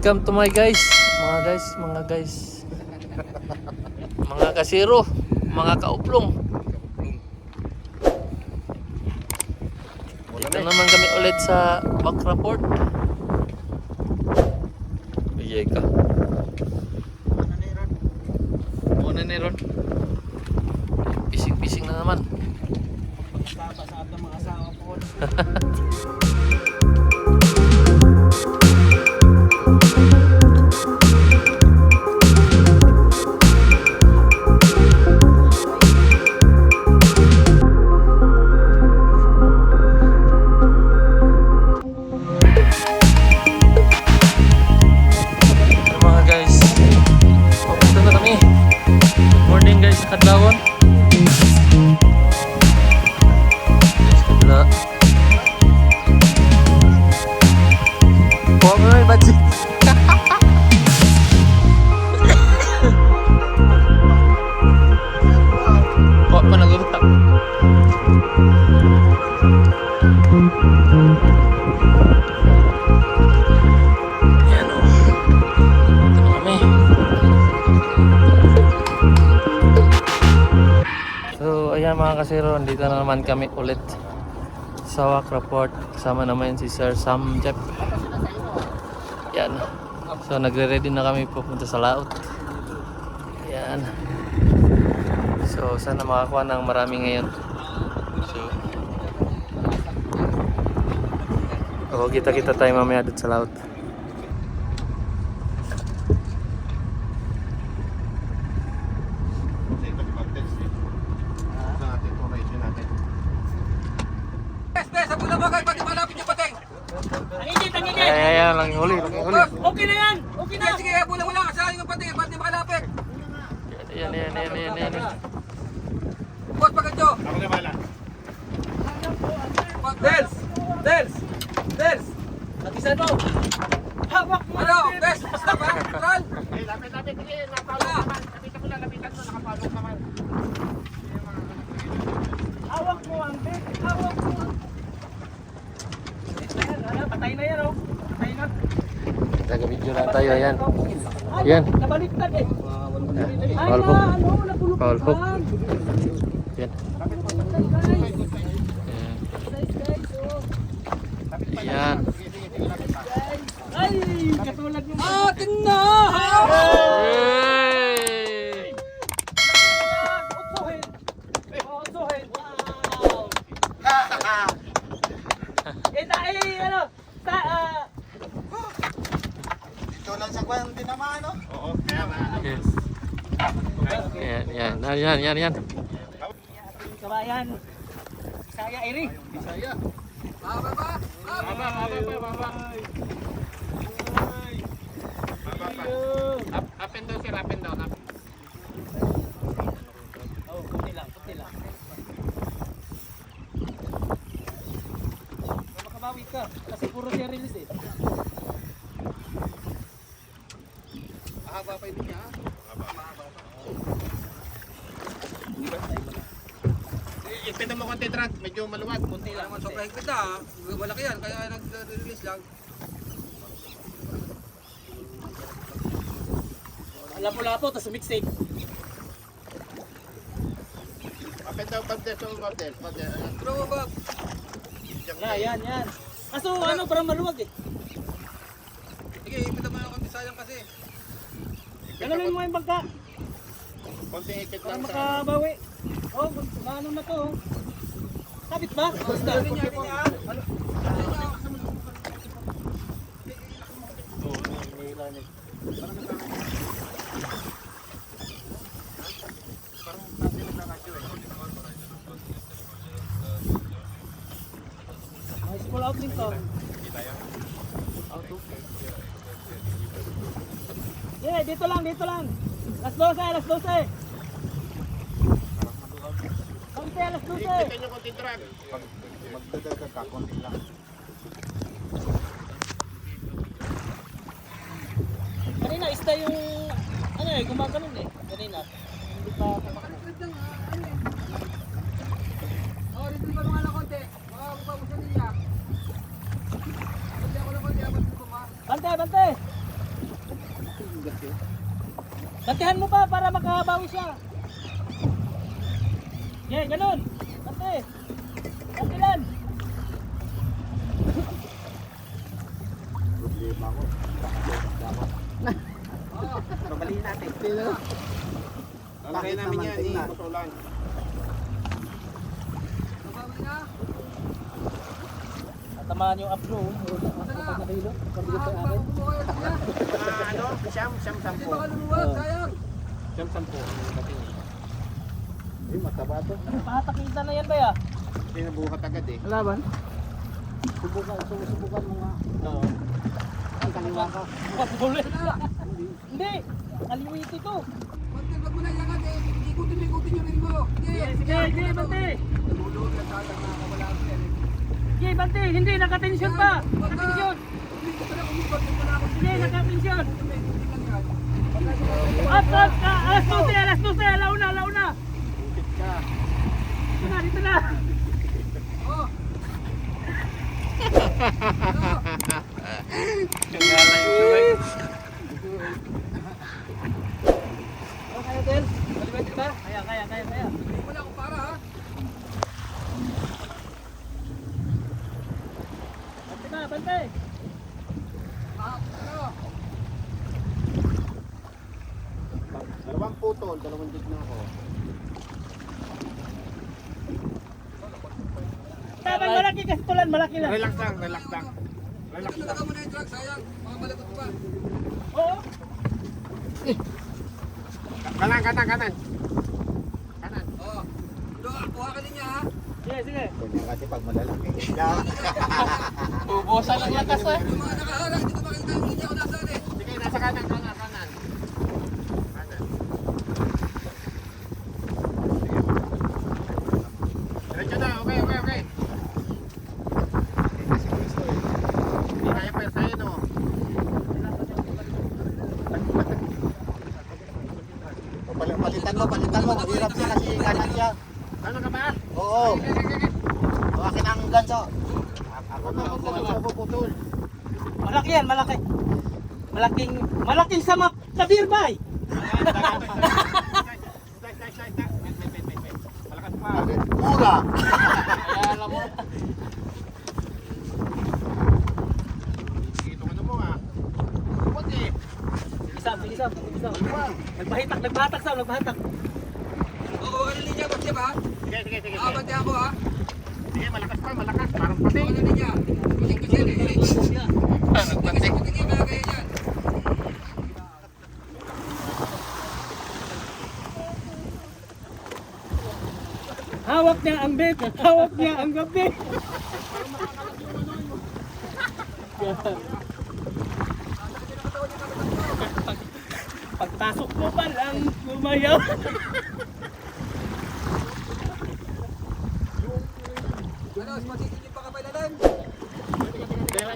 Welcome to my guys, mga kasiro, mga kauplong. Dito naman kami ulit sa Bakraport. Bigay ka. Muna ni Ron. Pising-pising na naman. Pagpapasaad ng mga asawa po. Kadlawon. Kabila. Kuha mo na yung budget. Kuha pa na gulak. Yan o. Ito na kami. So ayan mga kasiro, dito na naman kami ulit sa Bakraport. Kasama naman si Sir Sam Jeff. Yan. So nagre-ready na kami pupunta sa laot. Yan. So sana makakuha ng marami ngayon. So kita-kita tayo mamaya dito sa laot. Ayan lang yung huli. Okay na yan! Okay na! Sige, wala. Saan yung pating? Ba't di makalapit? Yan. Boss, pagadyo! Ako na bala. Dels! Natisan mo! Hawak mo! Ano? Des! Stop ha? Tral! Lapit. Sige, napalo naman. Lapitan mo, nakapalo naman. Hawak mo, Ante. Hawak mo. Patay na yan, oh. Patay na. Taga-video na tayo, ayan. Yan. Nabaliktad eh. Paul Hook. Paul Hook. Yan. Yan. Ay, katulad yung... Atin na! Hey! Utsuhin. Utsuhin. Wow. Ano? Ito lang sa kwan din naman, no? Oo, kaya nga. Yes. Yan. Kabayan. Bisaya, Iri. Bisaya. Baba. Up and down, sir. Up and down. Oh, puti lang. Makabawi ka. Kasi puro siya release eh. Mahaba pa yun niya, ha? Ipinta mo konti, Trant. Medyo maluwag. Kunti lang. Sobrang higpit na, ha? Malaki yan, kaya nag-release lang. Lapo-lapo, tapos mixtape. Kapit daw pagdes o pagdes. Bro, bab. Yan. Kaso ano, parang maluwag eh. Sige, ipita mo yung konti sayang kasi. Ganun mo yung bangka. Konti ikit Para lang sa... makabawi. Oh, maano na to. Kapit ba? Basta. May school out din to. Yeah, dito lang. Las 12. Konti, alas 12. Ipitin yung konti drag. Magdadagdag ka, konti lang. Kanina, ista yung, ano eh, gumaganon eh. Kanina. Hindi pa kumakano. Oh, dito pa mga konti. Baka mapabusan niya. Konti ako na konti, abot ko ma. Bante! Bantehan mo pa para makabawi siya. Yeah, ganun. Bante lang. Problema ko. Babalihin natin. Lalaki namin yan, patulan. Tatamaan yung uplo. Kapag nakilo. Pagbigat sa akin. Ano? Siyam, sampo. Siyam, sampo. Eh, mataba to. Patakita na yan ba ya? Hindi nabuhat agad eh. Laban? Subukan mo nga. Oo. Ang kaliwa ka. Pabulit. Hindi. Kaliwit ito. Bante, wag mo na ilangan eh. Ikutin yung rin mo. Sige, Bante. Sige, Bante. Hindi, naka-tension pa. Naka-tension. Sige, naka-tension. Up. Alas 12. Alauna. Dito na. Oh. Kaya, Del. Balibat ka ba? Kaya. Wala akong para ha. Bante. Ano? Dalawang putol, dalawang dig na ako. Taman malaki kasi tulan, malaki lang. Relax lang. Relax lang. Mo na yung drug, sayang. Mga malagot pa. Oo. Kanan. Oh. Kuha ka din niya ha. Sige. Ganyan kasi pag malalaki. Ubusan ng lakas eh. Yung mga nakaharang, hindi ko makita yung hindi ako nasaan eh. Sige, nasa kanan. Kanan. Diretso na, okay. Hindi kaya pa tayo no. Palitan mo. Hirap siya kasi kanan siya. Ano ka ba? Oo. Akin ang ganso. Ako na ako putol. Malaki yan, malaki. Malaking samak na beer bay. Malakas pa. Mura. Ayan mo. Ito ano mo ah. Kunti. Isa. Nagbahatak. Oo, ano niya, bakit ba? Sige. Bante ako ha. Sige, malakas. Parang pati. Ano niya? Hawak niya ang bet, hawak niya ang gabi. Pagpasok mo pa lang, lumayaw.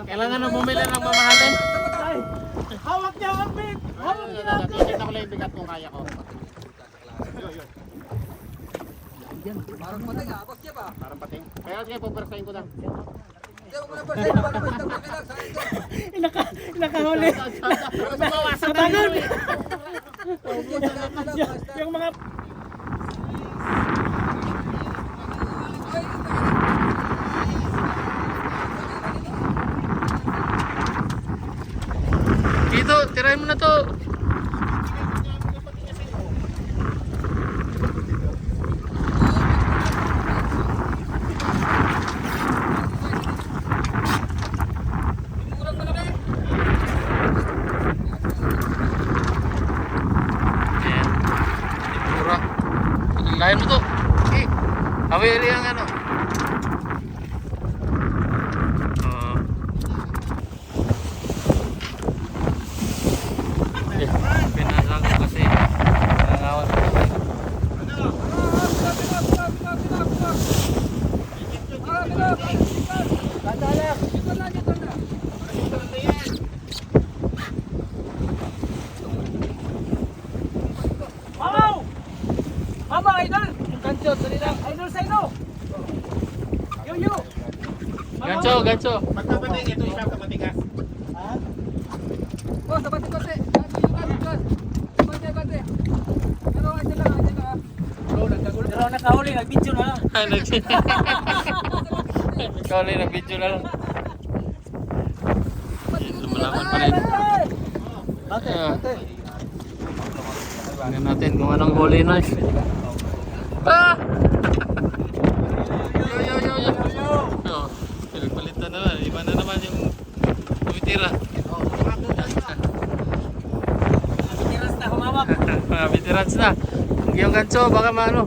Kailangan na bumili ng mamahalin. Ay, hawak niya ang bet, hawak niya ang gabi. Kita ko lang yung bigat kung kaya ko. Parang patay nga, boss niya ba? Parang pating. Kaya sige, pupersahin ko lang. Nakahuli. Matagal. tirahin mo na to. Ayan. Mura. Lain mo to. Okay. Awili ang ano. Pinasa ko kasi nangangawan ko. Mamaw! Mama, idol! Gancho, dali lang. Idol sa ino! Yo! Gancho, gancho. Pagkapating ito isang kamatigas. Oh, sabati ko te. Bate. Pero ito lang. Pero nakahuli, nag-video na lang. Ay, ikaw lang, nag-video na lang. Lumalaman pa rin. Bate. Tingnan natin kung anong huli na. Ah! Yo! Oh, pinagpalitan naman. Iba na naman yung tumitira. Tiras na humawak. Mga veterans na. Yung gancho, baka maano.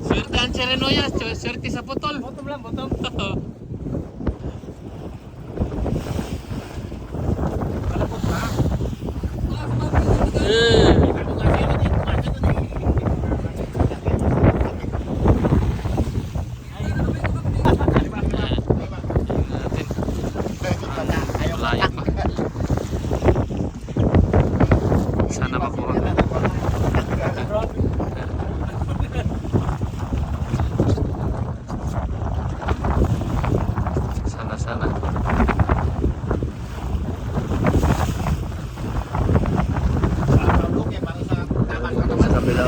Swerte ang Cherenoyas, swerte sa putol. Bottom lang, bottom. Sana makuha. Sana. Sa kabila.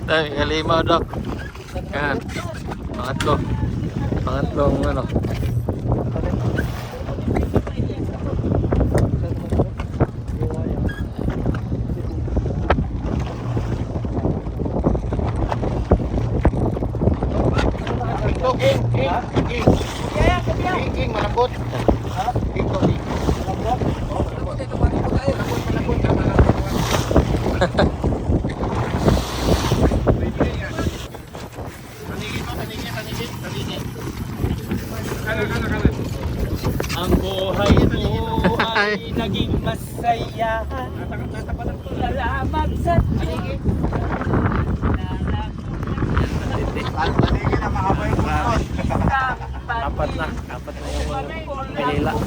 Ayan, kalimaw daw. Yan. Pangatlong ano. King, malambot. Ang buhay mo ay naging masaya. Salamat sa Diyos. Paligid na makabay ko. Apat na yung Manila.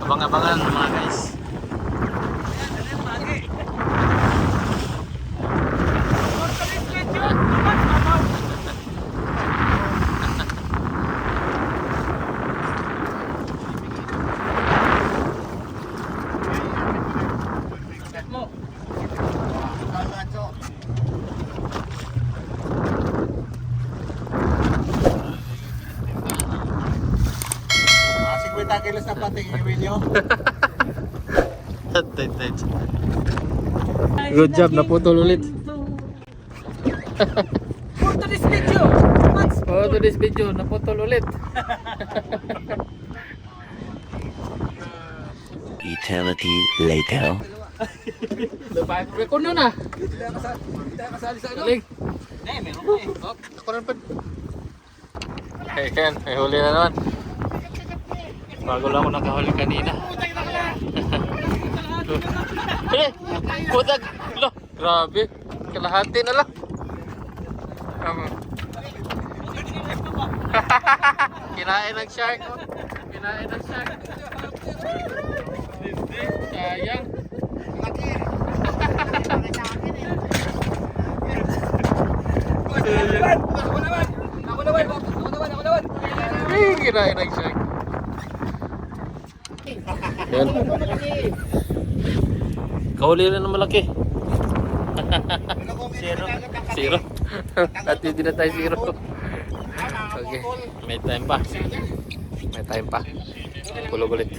Abang-abangan mga guys. Kilos na pating Emilio. Good job, naputol ulit. For today's video, For today's video, naputol ulit. Eternity later. Record nyo na. Galing. Ako rin pa. Ayan, may huli na naman. Bago lang ako nakahuli kanina. Eh, putag. Lo, grabe. Kalahati na lang. Kinain ng shark. Kinain ng shark. Sayang. Kinain ng shark. Yan. Kauli rin ng malaki. Zero. At hindi na tayo zero. Okay, may time pa. May time pa. Kulog ulit.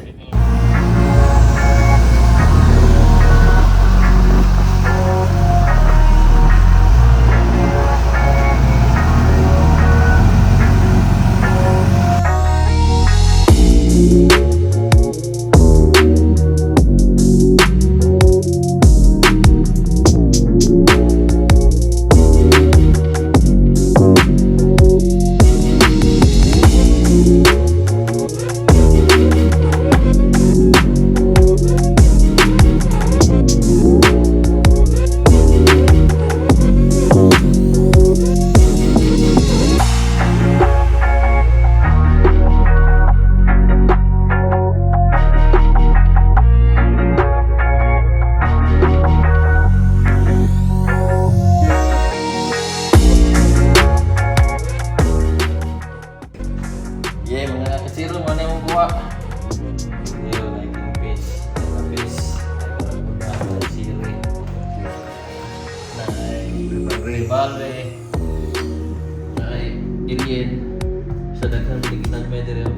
Yeah, mga kasiro, mana yung buha? Zero, 19 fish. Fish. Siri. Ribale. Alien. Sa daghang tiginan medyo rin.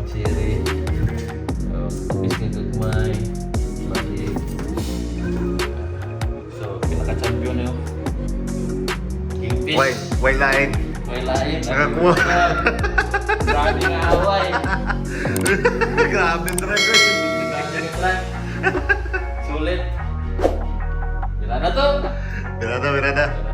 Siri. Fish ng gagmay. Balik. So, pinaka-champion na yun. Kingfish. Way lain. May lain. Nakakuha. Grabe nga away. Grabe dragon. Grabe nga plan. Sulit. Bila na to. Berada.